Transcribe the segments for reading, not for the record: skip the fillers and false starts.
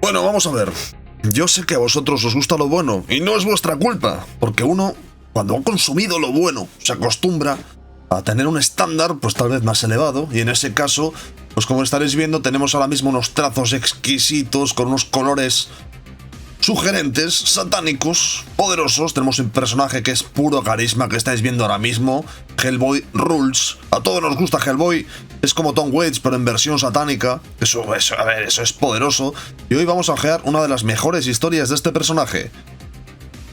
Bueno, vamos a ver. Yo sé que a vosotros os gusta lo bueno, y no es vuestra culpa, porque uno, cuando ha consumido lo bueno, se acostumbra a tener un estándar, pues tal vez más elevado, y en ese caso, pues como estaréis viendo, tenemos ahora mismo unos trazos exquisitos, con unos colores sugerentes, satánicos, poderosos. Tenemos un personaje que es puro carisma, que estáis viendo ahora mismo. Hellboy rules. A todos nos gusta Hellboy. Es como Tom Waits, pero en versión satánica. Eso es poderoso. Y hoy vamos a ojear una de las mejores historias de este personaje.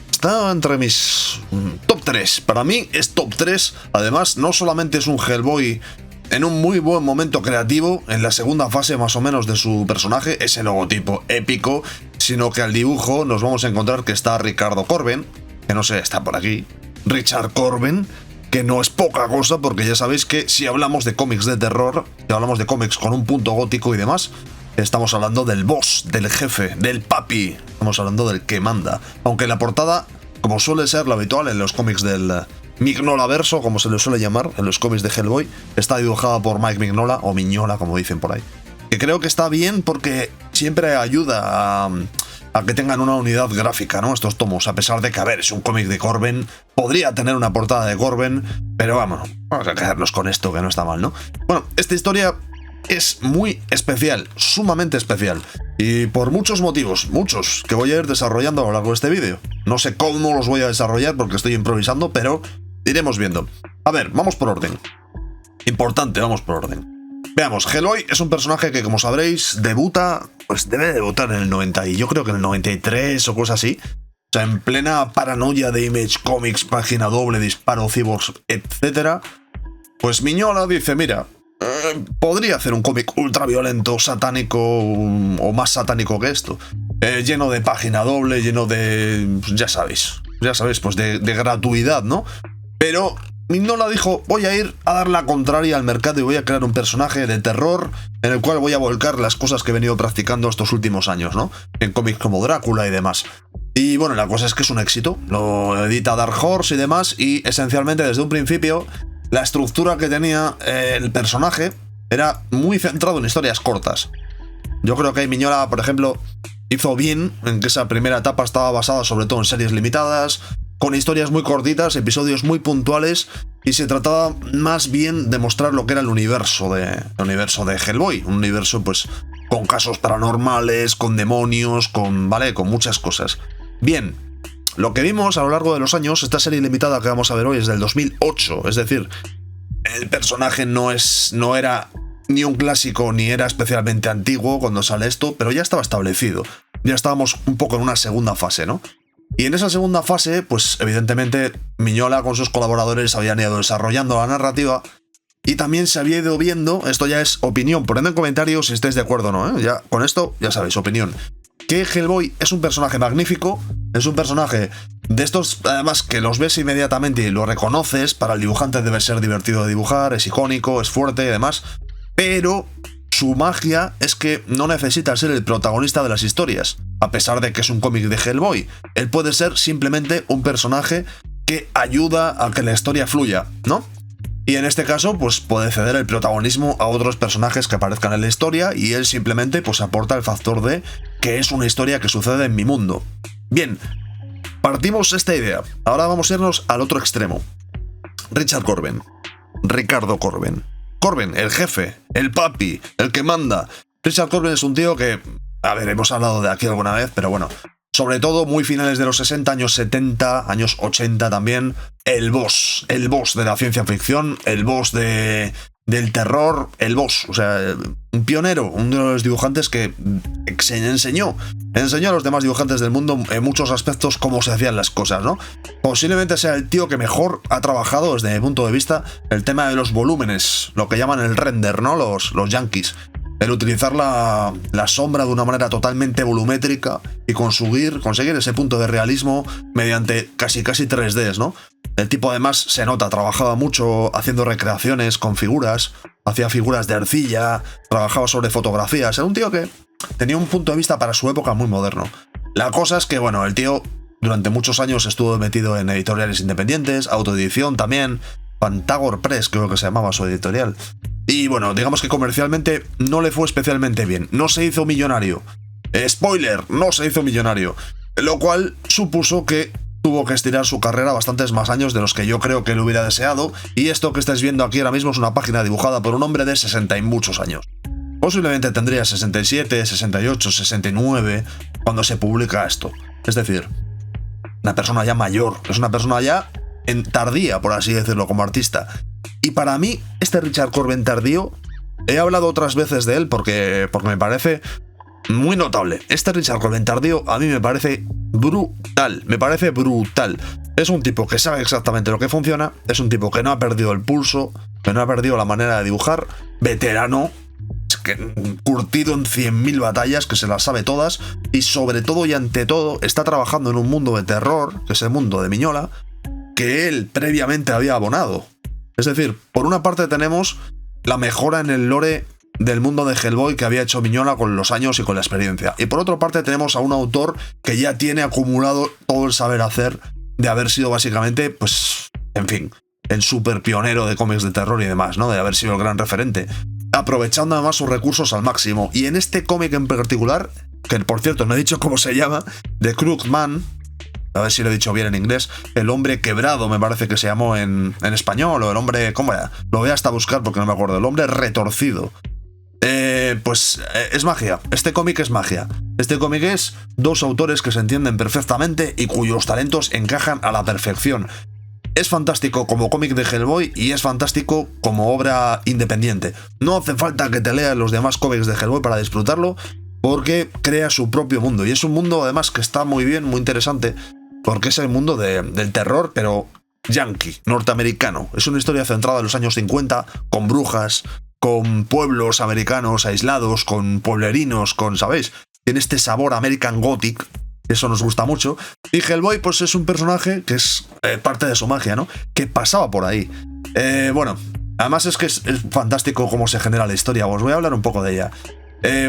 Está entre mis top 3. Para mí es top 3. Además, no solamente es un Hellboy en un muy buen momento creativo, en la segunda fase más o menos de su personaje, ese logotipo épico, sino que al dibujo nos vamos a encontrar que está Ricardo Corben, que no sé, está por aquí, Richard Corben, que no es poca cosa, porque ya sabéis que si hablamos de cómics de terror, si hablamos de cómics con un punto gótico y demás, estamos hablando del boss, del jefe, del papi, estamos hablando del que manda. Aunque en la portada, como suele ser lo habitual en los cómics del Mignola verso, como se le suele llamar en los cómics de Hellboy, está dibujada por Mike Mignola, o Miñola, como dicen por ahí. Que creo que está bien porque siempre ayuda a que tengan una unidad gráfica, ¿no? Estos tomos, a pesar de que, a ver, es un cómic de Corben, podría tener una portada de Corben, pero vamos a quedarnos con esto, que no está mal, ¿no? Bueno, esta historia es muy especial, sumamente especial, y por muchos motivos, muchos, que voy a ir desarrollando a lo largo de este vídeo. No sé cómo los voy a desarrollar porque estoy improvisando, pero iremos viendo. A ver, vamos por orden. Importante, vamos por orden. Veamos, Hellboy es un personaje que, como sabréis, debuta, pues debe debutar en el 90, y yo creo que en el 93 o cosas así. O sea, en plena paranoia de Image Comics, página doble, disparo, cyborgs, etc. Pues Miñola dice, mira, podría hacer un cómic ultra violento, satánico, o más satánico que esto. Lleno de página doble, lleno de... ya sabéis, pues de gratuidad, ¿no? Pero Mignola dijo, voy a ir a dar la contraria al mercado y voy a crear un personaje de terror en el cual voy a volcar las cosas que he venido practicando estos últimos años, ¿no? En cómics como Drácula y demás. Y bueno, la cosa es que es un éxito. Lo edita Dark Horse y demás, y esencialmente desde un principio la estructura que tenía el personaje era muy centrado en historias cortas. Yo creo que Miñola, por ejemplo, hizo bien en que esa primera etapa estaba basada sobre todo en series limitadas, con historias muy cortitas, episodios muy puntuales, y se trataba más bien de mostrar lo que era el universo de Hellboy, un universo pues con casos paranormales, con demonios, con muchas cosas. Bien, lo que vimos a lo largo de los años, esta serie limitada que vamos a ver hoy es del 2008, es decir, el personaje no era ni un clásico ni era especialmente antiguo cuando sale esto, pero ya estaba establecido, ya estábamos un poco en una segunda fase, ¿no? Y en esa segunda fase, pues evidentemente Miñola con sus colaboradores habían ido desarrollando la narrativa y también se había ido viendo, esto ya es opinión, poned en comentarios si estáis de acuerdo o no, ¿eh? Ya, con esto, ya sabéis, opinión. Que Hellboy es un personaje magnífico, es un personaje de estos, además, que los ves inmediatamente y lo reconoces, para el dibujante debe ser divertido de dibujar, es icónico, es fuerte y demás, pero su magia es que no necesita ser el protagonista de las historias. A pesar de que es un cómic de Hellboy, él puede ser simplemente un personaje que ayuda a que la historia fluya, ¿no? Y en este caso, pues puede ceder el protagonismo a otros personajes que aparezcan en la historia, y él simplemente pues aporta el factor de que es una historia que sucede en mi mundo. Bien, partimos esta idea. Ahora vamos a irnos al otro extremo. Richard Corben. Ricardo Corben. Corben, el jefe, el papi, el que manda. Richard Corben es un tío que, a ver, hemos hablado de aquí alguna vez, pero bueno, sobre todo muy finales de los 60, años 70, años 80 también, el boss de la ciencia ficción, el boss del terror, el boss, o sea, un pionero, uno de los dibujantes que enseñó a los demás dibujantes del mundo en muchos aspectos cómo se hacían las cosas, ¿no? Posiblemente sea el tío que mejor ha trabajado desde mi punto de vista el tema de los volúmenes, lo que llaman el render, ¿no? Los yankees. El utilizar la sombra de una manera totalmente volumétrica y conseguir ese punto de realismo mediante casi 3Ds, ¿no? El tipo además se nota, trabajaba mucho haciendo recreaciones con figuras, hacía figuras de arcilla, trabajaba sobre fotografías, era un tío que tenía un punto de vista para su época muy moderno. La cosa es que, bueno, el tío durante muchos años estuvo metido en editoriales independientes, autoedición también, Pantagor Press creo que se llamaba su editorial. Y bueno, digamos que comercialmente no le fue especialmente bien, no se hizo millonario, Spoiler, no se hizo millonario, lo cual supuso que tuvo que estirar su carrera bastantes más años de los que yo creo que él hubiera deseado, y esto que estáis viendo aquí ahora mismo es una página dibujada por un hombre de 60 y muchos años. Posiblemente tendría 67, 68, 69 cuando se publica esto. Es decir, una persona ya mayor, es una persona ya en tardía, por así decirlo, como artista. Y para mí, este Richard Corbin tardío, he hablado otras veces de él porque me parece muy notable. Este Richard Corbin tardío a mí me parece brutal, Es un tipo que sabe exactamente lo que funciona, es un tipo que no ha perdido el pulso, que no ha perdido la manera de dibujar, veterano, curtido en 100.000 batallas, que se las sabe todas, y sobre todo y ante todo está trabajando en un mundo de terror, que es el mundo de Mignola, que él previamente había abonado. Es decir, por una parte tenemos la mejora en el lore del mundo de Hellboy que había hecho Mignola con los años y con la experiencia, y por otra parte tenemos a un autor que ya tiene acumulado todo el saber hacer de haber sido básicamente, pues, en fin, el súper pionero de cómics de terror y demás, ¿no? De haber sido el gran referente, aprovechando además sus recursos al máximo. Y en este cómic en particular, que por cierto no he dicho cómo se llama, The Crooked Man, a ver si lo he dicho bien en inglés, el hombre quebrado me parece que se llamó en español, o el hombre, ¿cómo era? Lo voy hasta buscar porque no me acuerdo, el hombre retorcido. Es magia, este cómic es magia. Este cómic es dos autores que se entienden perfectamente y cuyos talentos encajan a la perfección. Es fantástico como cómic de Hellboy y es fantástico como obra independiente. No hace falta que te leas los demás cómics de Hellboy para disfrutarlo, porque crea su propio mundo. Y es un mundo además que está muy bien, muy interesante, porque es el mundo del terror, pero yankee, norteamericano. Es una historia centrada en los años 50, con brujas, con pueblos americanos aislados, con pueblerinos, ¿sabéis? Tiene este sabor American Gothic. Eso nos gusta mucho. Y Hellboy, pues es un personaje que es parte de su magia, ¿no? Que pasaba por ahí. Bueno, además es que es fantástico cómo se genera la historia. Os voy a hablar un poco de ella.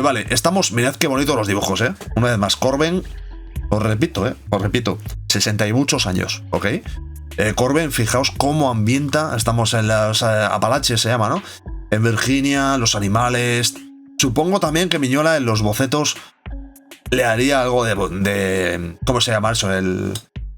Vale, mirad qué bonitos los dibujos, ¿eh? Una vez más, Corbin, os repito, 60 y muchos años, ¿ok? Corbin, fijaos cómo ambienta. Estamos en las Apalaches, se llama, ¿no? En Virginia, los animales. Supongo también que Mignola en los bocetos le haría algo de ¿cómo se llama eso? El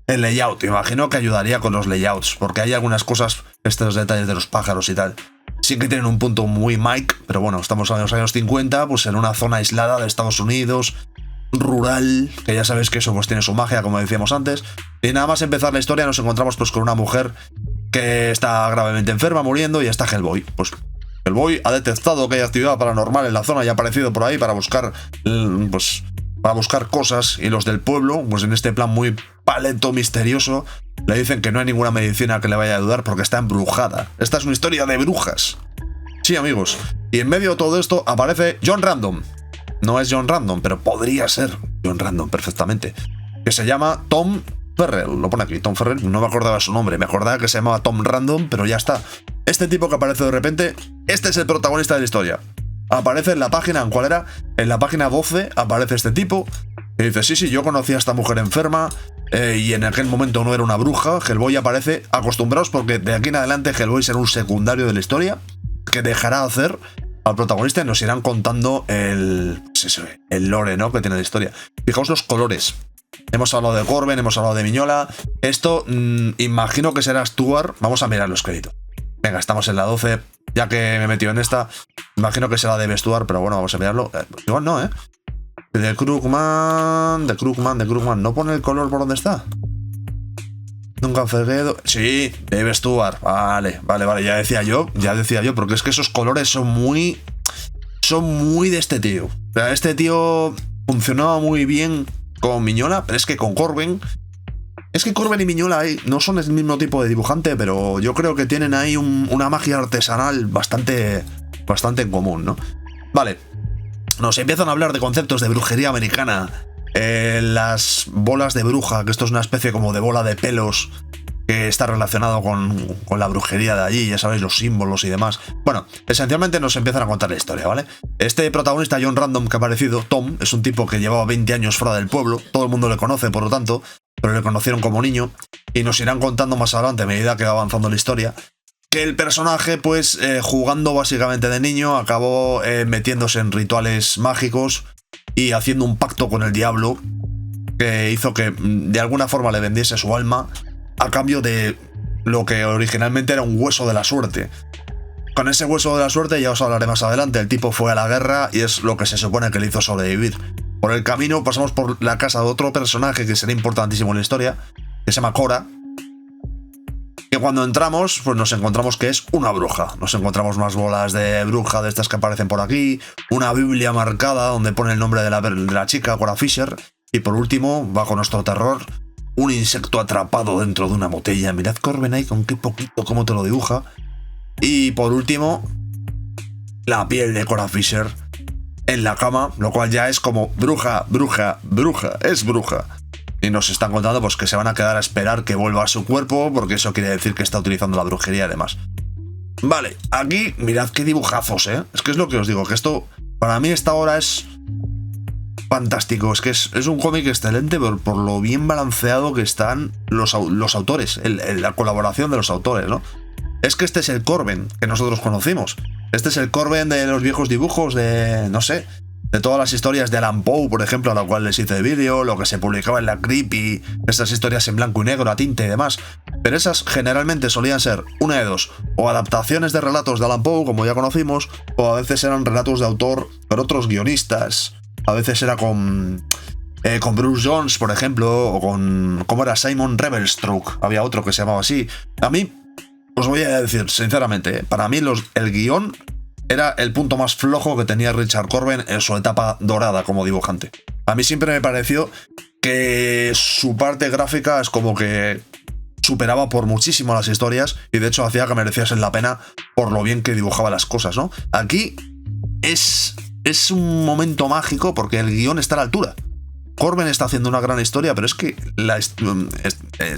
layout. Imagino que ayudaría con los layouts, porque hay algunas cosas, estos detalles de los pájaros y tal, sí que tienen un punto muy Mike, pero bueno, estamos en los años 50, pues en una zona aislada de Estados Unidos, rural, que ya sabéis que eso pues tiene su magia, como decíamos antes. Y nada más empezar la historia nos encontramos pues con una mujer que está gravemente enferma, muriendo, y está Hellboy. Pues Hellboy ha detectado que hay actividad paranormal en la zona y ha aparecido por ahí para buscar, cosas, y los del pueblo, pues en este plan muy paleto misterioso, le dicen que no hay ninguna medicina que le vaya a ayudar porque está embrujada. Esta es una historia de brujas. Sí, amigos. Y en medio de todo esto aparece John Random. No es John Random, pero podría ser John Random perfectamente. Que se llama Tom Ferrell. Lo pone aquí, Tom Ferrell. No me acordaba su nombre. Me acordaba que se llamaba Tom Random, pero ya está. Este tipo que aparece de repente, este es el protagonista de la historia. Aparece en la página, ¿en cuál era? En la página 12 aparece este tipo y dice, sí, yo conocí a esta mujer enferma y en aquel momento no era una bruja. Hellboy aparece, acostumbrados porque de aquí en adelante Hellboy será un secundario de la historia que dejará hacer al protagonista y nos irán contando el lore, ¿no?, que tiene la historia. Fijaos los colores. Hemos hablado de Corbin, hemos hablado de Mignola. Esto imagino que será Stuart. Vamos a mirar los créditos. Venga, estamos en la 12. Ya que me he metido en esta, imagino que será de vestuar, pero bueno, vamos a mirarlo. Igual no, ¿eh? The Crookman. ¿No pone el color por donde está? Nunca Ferguedo. Sí, Dave Stewart. Vale. Ya decía yo, porque es que esos colores son muy de este tío. O sea, este tío funcionaba muy bien con Mignola, pero es que con Corbin. Es que Corbin y Mignola no son el mismo tipo de dibujante, pero yo creo que tienen ahí una magia artesanal bastante en común, ¿no? Vale. Nos empiezan a hablar de conceptos de brujería americana. Las bolas de bruja, que esto es una especie como de bola de pelos que está relacionado con la brujería de allí, ya sabéis, los símbolos y demás. Bueno, esencialmente nos empiezan a contar la historia, ¿vale? Este protagonista, John Random, que ha aparecido, Tom, es un tipo que llevaba 20 años fuera del pueblo, todo el mundo le conoce, por lo tanto, pero le conocieron como niño, y nos irán contando más adelante, a medida que va avanzando la historia, que el personaje, pues, jugando básicamente de niño, acabó metiéndose en rituales mágicos y haciendo un pacto con el diablo que hizo que de alguna forma le vendiese su alma a cambio de lo que originalmente era un hueso de la suerte. Con ese hueso de la suerte, ya os hablaré más adelante, el tipo fue a la guerra y es lo que se supone que le hizo sobrevivir. Por el camino pasamos por la casa de otro personaje que será importantísimo en la historia, que se llama Cora, que cuando entramos pues nos encontramos que es una bruja. Nos encontramos más bolas de bruja de estas que aparecen por aquí, una biblia marcada donde pone el nombre de la chica, Cora Fisher, y por último, bajo nuestro terror, un insecto atrapado dentro de una botella. Mirad Corben ahí con qué poquito, cómo te lo dibuja. Y por último, la piel de Cora Fisher en la cama, lo cual ya es como bruja, bruja, bruja, es bruja. Y nos están contando pues que se van a quedar a esperar que vuelva a su cuerpo, porque eso quiere decir que está utilizando la brujería y demás. Vale, aquí mirad qué dibujazos, ¿eh? Es que es lo que os digo, que esto, para mí esta obra es fantástico. Es que es un cómic excelente por lo bien balanceado que están los autores, la colaboración de los autores, ¿no? Es que este es el Corben que nosotros conocimos. Este es el Corben de los viejos dibujos de, no sé, de todas las historias de Alan Poe, por ejemplo, a la cual les hice vídeo, lo que se publicaba en la Creepy, estas historias en blanco y negro, a tinte y demás. Pero esas generalmente solían ser una de dos, o adaptaciones de relatos de Alan Poe, como ya conocimos, o a veces eran relatos de autor con otros guionistas. A veces era con Bruce Jones, por ejemplo, o con, ¿cómo era? Simon Revelstoke. Había otro que se llamaba así. A mí, os voy a decir, sinceramente, para mí el guión era el punto más flojo que tenía Richard Corben en su etapa dorada como dibujante. A mí siempre me pareció que su parte gráfica es como que superaba por muchísimo las historias y de hecho hacía que mereciesen la pena por lo bien que dibujaba las cosas, ¿no? Aquí es un momento mágico porque el guión está a la altura. Corben está haciendo una gran historia, pero es que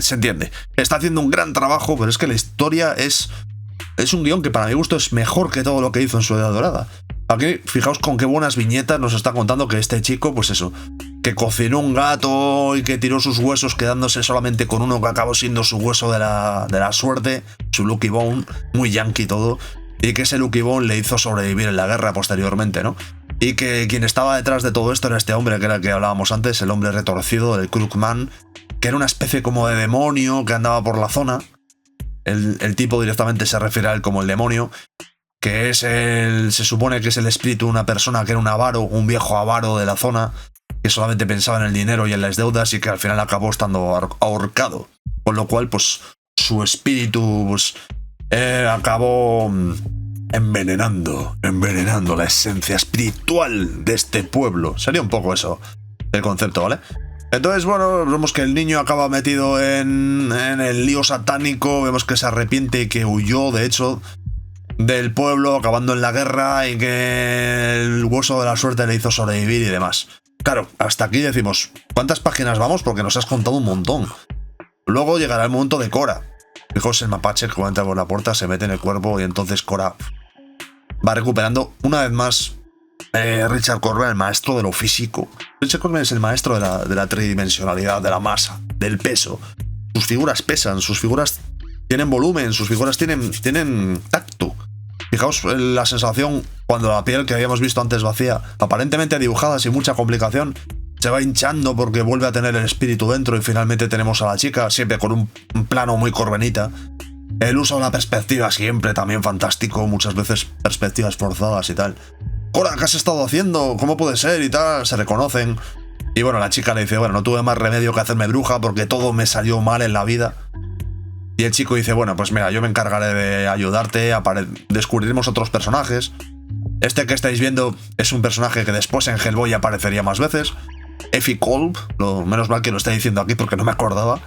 se entiende. Está haciendo un gran trabajo, pero es que la historia es un guión que para mi gusto es mejor que todo lo que hizo en su edad dorada. Aquí, fijaos con qué buenas viñetas nos está contando que este chico, pues eso, que cocinó un gato y que tiró sus huesos quedándose solamente con uno que acabó siendo su hueso de la suerte, su Lucky Bone, muy yankee todo, y que ese Lucky Bone le hizo sobrevivir en la guerra posteriormente, ¿no? Y que quien estaba detrás de todo esto era este hombre, que era el que hablábamos antes, el hombre retorcido, el Krugman, que era una especie como de demonio que andaba por la zona. El tipo directamente se refiere a él como el demonio, que es se supone que es el espíritu de una persona que era un avaro, un viejo avaro de la zona, que solamente pensaba en el dinero y en las deudas y que al final acabó estando ahorcado. Con lo cual, pues, su espíritu pues, acabó envenenando la esencia espiritual de este pueblo. Sería un poco eso el concepto, ¿vale? Entonces, bueno, vemos que el niño acaba metido en el lío satánico, vemos que se arrepiente y que huyó, de hecho, del pueblo, acabando en la guerra y que el hueso de la suerte le hizo sobrevivir y demás. Claro, hasta aquí decimos, ¿cuántas páginas vamos? Porque nos has contado un montón. Luego llegará el momento de Cora. Fijaos el mapache que cuando entra por la puerta se mete en el cuerpo y entonces Cora va recuperando una vez más Richard Corben, el maestro de lo físico. Richard Corben es el maestro de la tridimensionalidad, de la masa, del peso. Sus figuras pesan, sus figuras tienen volumen, sus figuras tienen tacto. Fijaos la sensación cuando la piel que habíamos visto antes vacía, aparentemente dibujada sin mucha complicación, se va hinchando porque vuelve a tener el espíritu dentro y finalmente tenemos a la chica, siempre con un plano muy corbenita. El uso de la perspectiva siempre también fantástico, muchas veces perspectivas forzadas y tal. Cora, ¿qué has estado haciendo? ¿Cómo puede ser? Y tal, se reconocen. Y bueno, la chica le dice, bueno, no tuve más remedio que hacerme bruja porque todo me salió mal en la vida. Y el chico dice, bueno, pues mira, yo me encargaré de ayudarte, descubriremos otros personajes. Este que estáis viendo es un personaje que después en Hellboy aparecería más veces. Effie Kolb, lo menos mal que lo está diciendo aquí porque no me acordaba.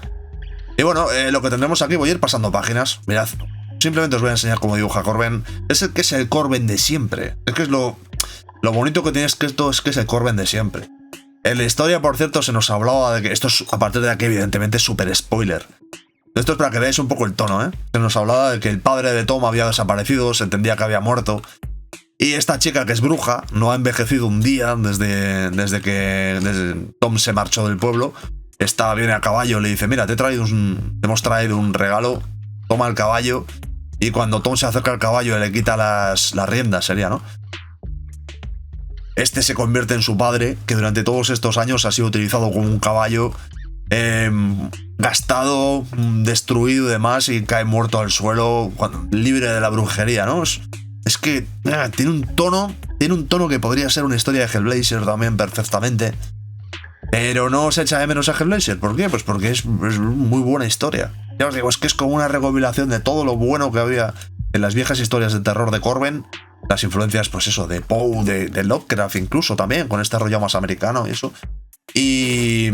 Y bueno, lo que tendremos aquí, voy a ir pasando páginas. Mirad, simplemente os voy a enseñar cómo dibuja Corben. Es el Corben de siempre. Es que es lo bonito que tiene es que esto es que es el Corben de siempre. En la historia, por cierto, se nos hablaba de que esto es, a partir de aquí, evidentemente, es súper spoiler. Esto es para que veáis un poco el tono, ¿eh? Se nos hablaba de que el padre de Tom había desaparecido, se entendía que había muerto. Y esta chica, que es bruja, no ha envejecido un día desde que Tom se marchó del pueblo. Viene a caballo, le dice, mira, te hemos traído un regalo, toma el caballo. Y cuando Tom se acerca al caballo le quita las riendas, sería, ¿no? Este se convierte en su padre, que durante todos estos años ha sido utilizado como un caballo, gastado, destruido y demás, y cae muerto al suelo, libre de la brujería, ¿no? Es que tiene un tono que podría ser una historia de Hellblazer también perfectamente. Pero no se echa de menos a Hellblazer. ¿Por qué? Pues porque es muy buena historia. Ya os digo, es que es como una recopilación de todo lo bueno que había en las viejas historias de terror de Corben. Las influencias, pues eso, de Poe, de Lovecraft incluso también, con este rollo más americano y eso. Y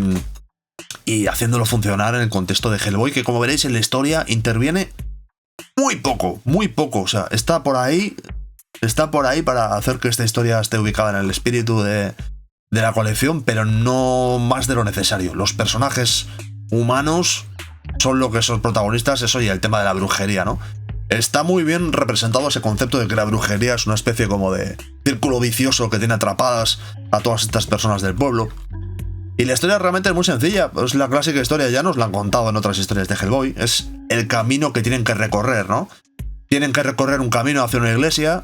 haciéndolo funcionar en el contexto de Hellboy, que como veréis en la historia interviene muy poco. O sea, está por ahí para hacer que esta historia esté ubicada en el espíritu de la colección, pero no más de lo necesario. Los personajes humanos son lo que son protagonistas, eso, y el tema de la brujería, ¿no? Está muy bien representado ese concepto de que la brujería es una especie como de círculo vicioso que tiene atrapadas a todas estas personas del pueblo. Y la historia realmente es muy sencilla, es la clásica historia, ya nos la han contado en otras historias de Hellboy, es el camino que tienen que recorrer, ¿no? Tienen que recorrer un camino hacia una iglesia,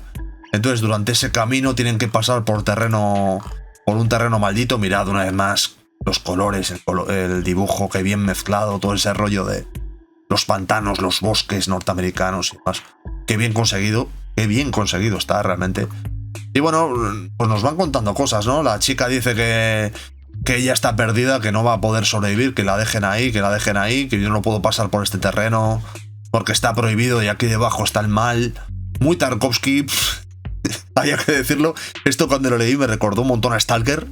entonces durante ese camino tienen que pasar por un terreno maldito. Mirad una vez más los colores, el dibujo, que bien mezclado, todo ese rollo de los pantanos, los bosques norteamericanos y demás. Qué bien conseguido está realmente. Y bueno, pues nos van contando cosas, ¿no? La chica dice que ella está perdida, que no va a poder sobrevivir, que la dejen ahí, que yo no puedo pasar por este terreno porque está prohibido y aquí debajo está el mal. Muy Tarkovsky, había que decirlo. Esto cuando lo leí me recordó un montón a Stalker.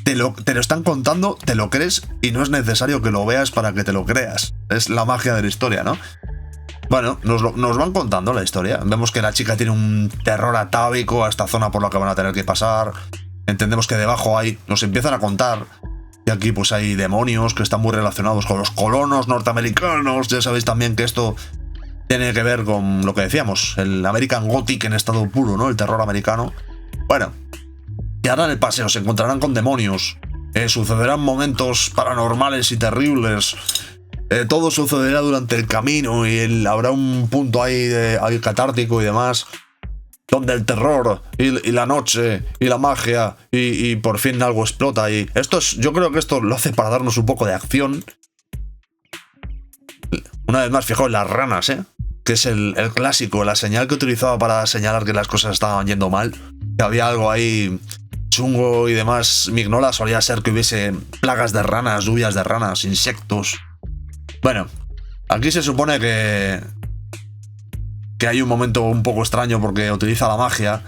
Te lo están contando, te lo crees y no es necesario que lo veas para que te lo creas. Es la magia de la historia, ¿no? Bueno, nos van contando la historia. Vemos que la chica tiene un terror atávico a esta zona por la que van a tener que pasar. Entendemos que debajo nos empiezan a contar que aquí pues hay demonios que están muy relacionados con los colonos norteamericanos. Ya sabéis también que esto tiene que ver con lo que decíamos, el American Gothic en estado puro, ¿no? El terror americano. Bueno, y ahora en el paseo se encontrarán con demonios, sucederán momentos paranormales y terribles, todo sucederá durante el camino y habrá un punto ahí catártico y demás, donde el terror y la noche y la magia y por fin algo explota. Y yo creo que esto lo hace para darnos un poco de acción. Una vez más, fijaos en las ranas, que es el clásico, la señal que utilizaba para señalar que las cosas estaban yendo mal, que había algo ahí chungo y demás. Mignola solía ser que hubiese plagas de ranas, lluvias de ranas, insectos. Bueno, aquí se supone que hay un momento un poco extraño porque utiliza la magia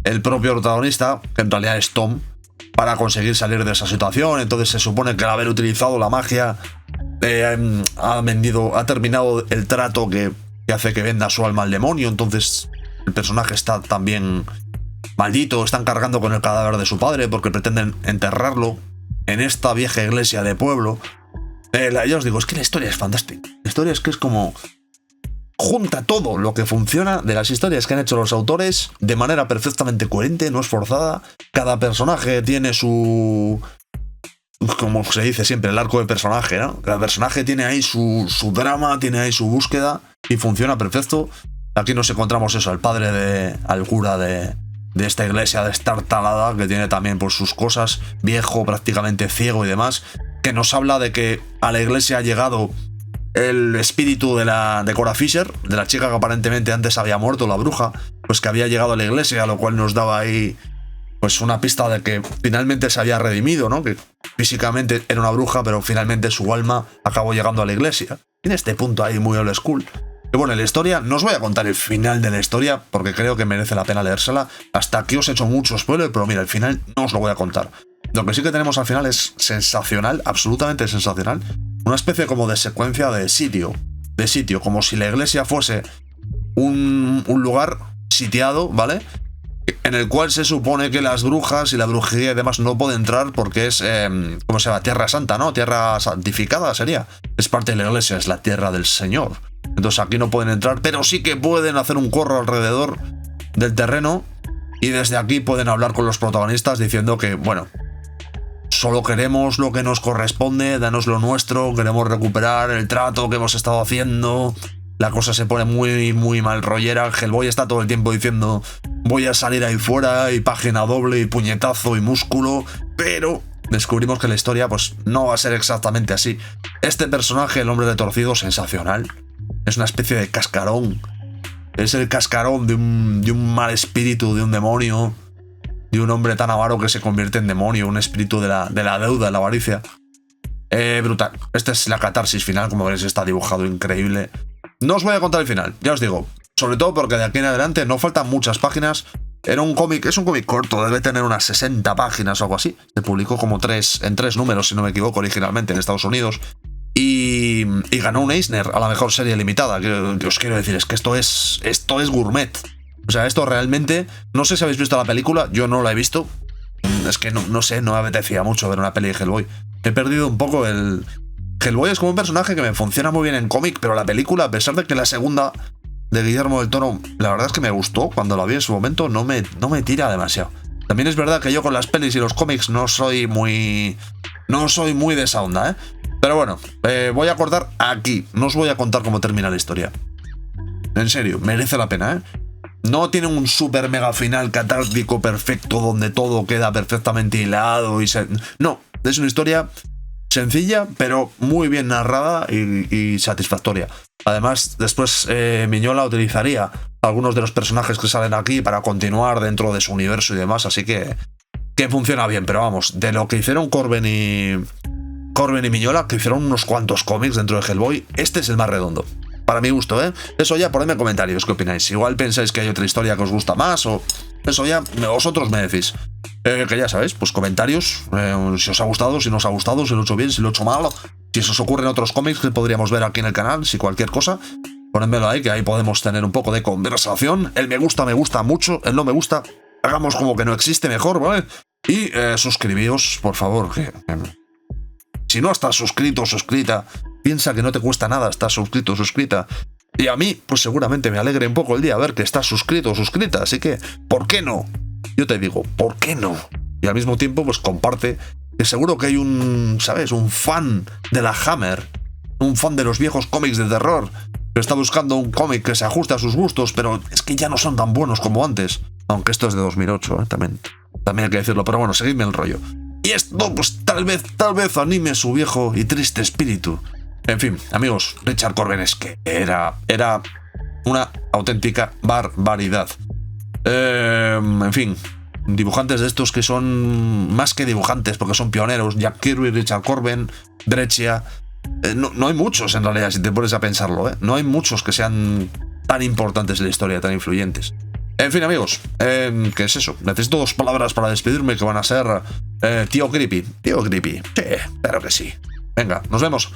el propio protagonista, que en realidad es Tom, para conseguir salir de esa situación. Entonces se supone que al haber utilizado la magia ha terminado el trato que hace que venda su alma al demonio. Entonces el personaje está también maldito. Están cargando con el cadáver de su padre porque pretenden enterrarlo en esta vieja iglesia de pueblo. Ya os digo, es que la historia es fantástica. La historia es que es como junta todo lo que funciona de las historias que han hecho los autores de manera perfectamente coherente, no es forzada. Cada personaje tiene su, como se dice siempre, el arco de personaje, ¿no? Cada personaje tiene ahí su drama, tiene ahí su búsqueda y funciona perfecto. Aquí nos encontramos eso, al padre al cura de esta iglesia destartalada, que tiene también por sus cosas, viejo, prácticamente ciego y demás, que nos habla de que a la iglesia ha llegado el espíritu de Cora Fisher, de la chica que aparentemente antes había muerto, la bruja, pues que había llegado a la iglesia, lo cual nos daba ahí pues una pista de que finalmente se había redimido, ¿no? Que físicamente era una bruja, pero finalmente su alma acabó llegando a la iglesia. Tiene este punto ahí muy old school. Y bueno, en la historia, no os voy a contar el final de la historia, porque creo que merece la pena leérsela. Hasta aquí os he hecho mucho spoiler, pero mira, el final no os lo voy a contar. Lo que sí que tenemos al final es sensacional, absolutamente sensacional. Una especie como de secuencia de sitio, como si la iglesia fuese un lugar sitiado, ¿vale? En el cual se supone que las brujas y la brujería y demás no pueden entrar porque es, ¿cómo se llama? Tierra santa, ¿no? Tierra santificada sería. Es parte de la iglesia, es la tierra del Señor. Entonces aquí no pueden entrar, pero sí que pueden hacer un corro alrededor del terreno y desde aquí pueden hablar con los protagonistas diciendo que, bueno, solo queremos lo que nos corresponde, danos lo nuestro, queremos recuperar el trato que hemos estado haciendo. la cosa se pone muy, muy mal rollera. Hellboy está todo el tiempo diciendo voy a salir ahí fuera y página doble y puñetazo y músculo, pero descubrimos que la historia pues no va a ser exactamente así. Este personaje, el hombre retorcido, sensacional. Es una especie de cascarón. Es el cascarón de un mal espíritu, de un demonio, de un hombre tan avaro que se convierte en demonio, un espíritu de la deuda, de la avaricia. Brutal. Esta es la catarsis final, como veréis está dibujado increíble. No os voy a contar el final, ya os digo. Sobre todo porque de aquí en adelante no faltan muchas páginas. Era un cómic, es un cómic corto, debe tener unas 60 páginas o algo así. Se publicó como en 3 números, si no me equivoco, originalmente en Estados Unidos. Y ganó un Eisner a la mejor serie limitada. Que os quiero decir, es que esto es gourmet. O sea, esto realmente... No sé si habéis visto la película, yo no la he visto. Es que no sé, no me apetecía mucho ver una peli de Hellboy. He perdido un poco el... Hellboy es como un personaje que me funciona muy bien en cómic, pero la película, a pesar de que la segunda de Guillermo del Toro, la verdad es que me gustó cuando la vi en su momento, no me tira demasiado. También es verdad que yo con las pelis y los cómics no soy muy de esa onda, ¿eh? Pero bueno, voy a cortar aquí. No os voy a contar cómo termina la historia. En serio, merece la pena, ¿eh? No tiene un super mega final catártico perfecto donde todo queda perfectamente hilado y no, es una historia sencilla, pero muy bien narrada y satisfactoria. Además, después Mignola utilizaría algunos de los personajes que salen aquí para continuar dentro de su universo y demás, así que funciona bien. Pero vamos, de lo que hicieron Corben y Mignola, que hicieron unos cuantos cómics dentro de Hellboy, este es el más redondo. Para mi gusto, ¿eh? Eso ya, ponedme en comentarios qué opináis. Igual pensáis que hay otra historia que os gusta más o... Eso ya, vosotros me decís. Que ya sabéis, pues comentarios, si os ha gustado, si no os ha gustado, si lo he hecho bien, si lo he hecho mal, si se os ocurren otros cómics que podríamos ver aquí en el canal, si cualquier cosa, ponedmelo ahí, que ahí podemos tener un poco de conversación. El me gusta mucho, el no me gusta, hagamos como que no existe mejor, ¿vale? Y suscribíos, por favor, si no estás suscrito o suscrita, piensa que no te cuesta nada estar suscrito o suscrita. Y a mí, pues seguramente me alegre un poco el día ver que estás suscrito o suscrita. Así que, ¿por qué no? Yo te digo, ¿por qué no? Y al mismo tiempo, pues comparte. Que seguro que hay un, ¿sabes? Un fan de la Hammer. Un fan de los viejos cómics de terror. Que está buscando un cómic que se ajuste a sus gustos, pero es que ya no son tan buenos como antes. Aunque esto es de 2008, también hay que decirlo. Pero bueno, seguidme el rollo. Y esto, pues tal vez anime su viejo y triste espíritu. En fin, amigos, Richard Corben es que era una auténtica barbaridad. En fin, dibujantes de estos que son más que dibujantes, porque son pioneros. Jack Kirby, Richard Corben, Breccia. No hay muchos en realidad, si te pones a pensarlo, ¿eh? No hay muchos que sean tan importantes en la historia, tan influyentes. En fin, amigos, ¿qué es eso? Necesito 2 palabras para despedirme que van a ser tío creepy. Tío creepy. Sí, claro que sí. Venga, nos vemos.